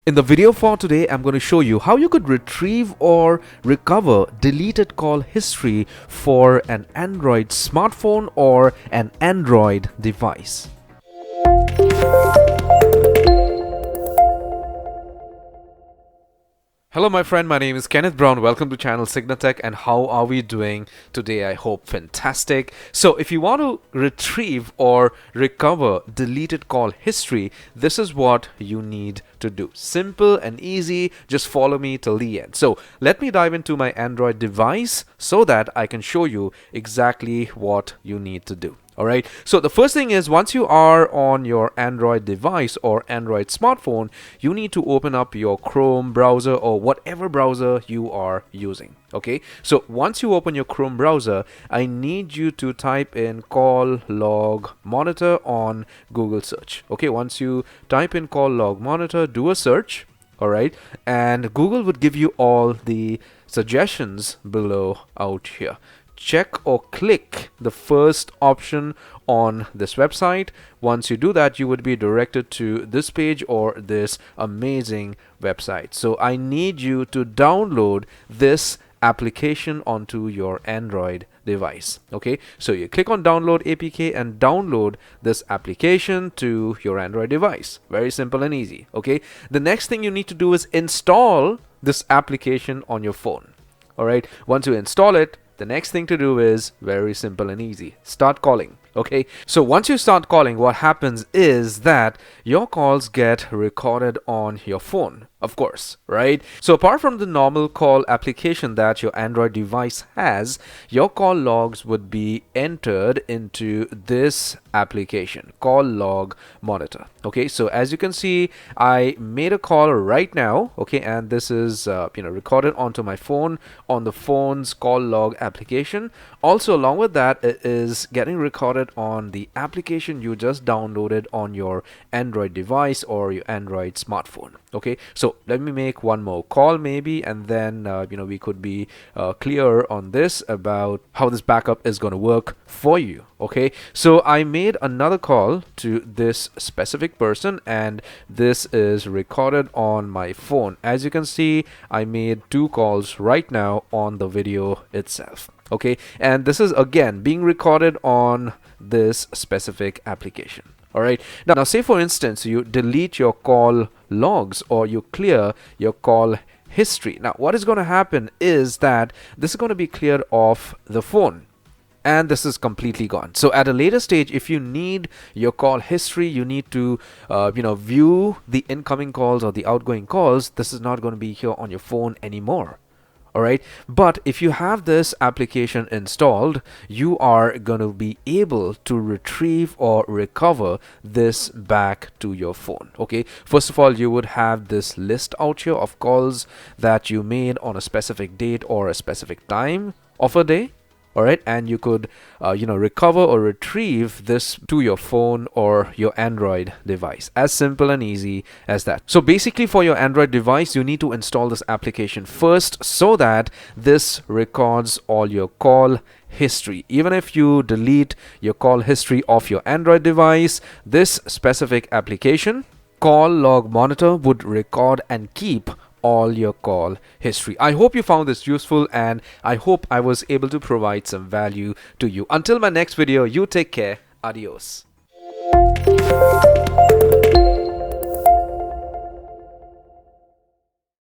In the video for today, I'm going to show you how you could retrieve or recover deleted call history for an Android smartphone or an Android device. Hello my friend, my name is Kenneth Brown. Welcome to channel CygnaTech, and how are we doing today? I hope fantastic. So if you want to retrieve or recover deleted call history, this is what you need to do. Simple and easy. Just follow me till the end. So let me dive into my Android device so that I can show you exactly what you need to do. Alright, so the first thing is, once you are on your Android device or Android smartphone, you need to open up your Chrome browser or whatever browser you are using. Okay, so once you open your Chrome browser, I need you to type in call log monitor on Google search. Okay, once you type in call log monitor, do a search. Alright, and Google would give you all the suggestions below out here. Check or click the first option on this website. Once you do that, you would be directed to this page or this amazing website. So I need you to download this application onto your Android device. Okay, so you click on download APK and download this application to your Android device. Very simple and easy. Okay, the next thing you need to do is install this application on your phone. All right, once you install it, the next thing to do is very simple and easy. Start calling. Okay, so once you start calling, what happens is that your calls get recorded on your phone, of course, right? So apart from the normal call application that your Android device has, your call logs would be entered into this application, call log monitor. Okay, so as you can see, I made a call right now. Okay, and this is recorded onto my phone on the phone's call log application. Also, along with that, it is getting recorded on the application you just downloaded on your Android device or your Android smartphone. Okay, so let me make one more call maybe, and then we could be clear on this about how this backup is going to work for you. Okay, so I made another call to this specific person, and this is recorded on my phone. As you can see, I made two calls right now on the video itself. Okay, and this is again being recorded on this specific application. All right, now say for instance you delete your call logs or you clear your call history. Now what is going to happen is that this is going to be cleared off the phone, and this is completely gone. So at a later stage, if you need your call history, you need to view the incoming calls or the outgoing calls. This is not going to be here on your phone anymore. All right, but if you have this application installed, you are going to be able to retrieve or recover this back to your phone. Okay, first of all, you would have this list out here of calls that you made on a specific date or a specific time of a day. All right, and you could recover or retrieve this to your phone or your Android device. As simple and easy as that. So basically, for your Android device, you need to install this application first so that this records all your call history. Even if you delete your call history off your Android device, this specific application, call log monitor, would record and keep all your call history. I hope you found this useful, and I hope I was able to provide some value to you. Until my next video, you take care. Adios.